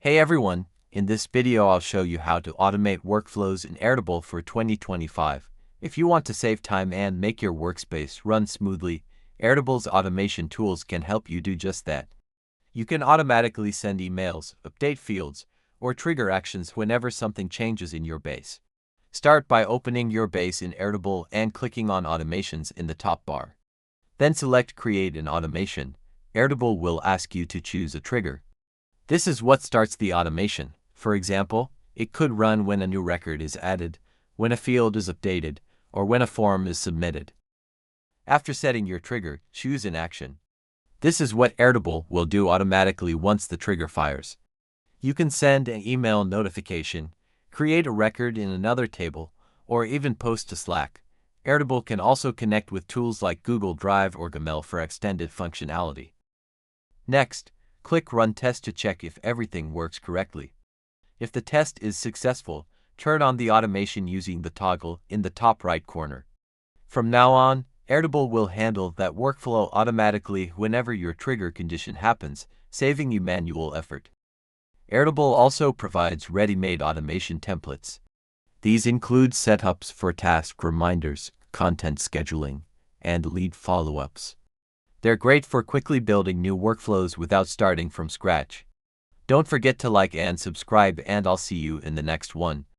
Hey everyone, in this video I'll show you how to automate workflows in Airtable for 2025. If you want to save time and make your workspace run smoothly, Airtable's automation tools can help you do just that. You can automatically send emails, update fields, or trigger actions whenever something changes in your base. Start by opening your base in Airtable and clicking on Automations in the top bar. Then select Create an Automation. Airtable will ask you to choose a trigger. This is what starts the automation. For example, it could run when a new record is added, when a field is updated, or when a form is submitted. After setting your trigger, choose an action. This is what Airtable will do automatically once the trigger fires. You can send an email notification, create a record in another table, or even post to Slack. Airtable can also connect with tools like Google Drive or Gmail for extended functionality. Next, click Run Test to check if everything works correctly. If the test is successful, turn on the automation using the toggle in the top right corner. From now on, Airtable will handle that workflow automatically whenever your trigger condition happens, saving you manual effort. Airtable also provides ready-made automation templates. These include setups for task reminders, content scheduling, and lead follow-ups. They're great for quickly building new workflows without starting from scratch. Don't forget to like and subscribe, and I'll see you in the next one.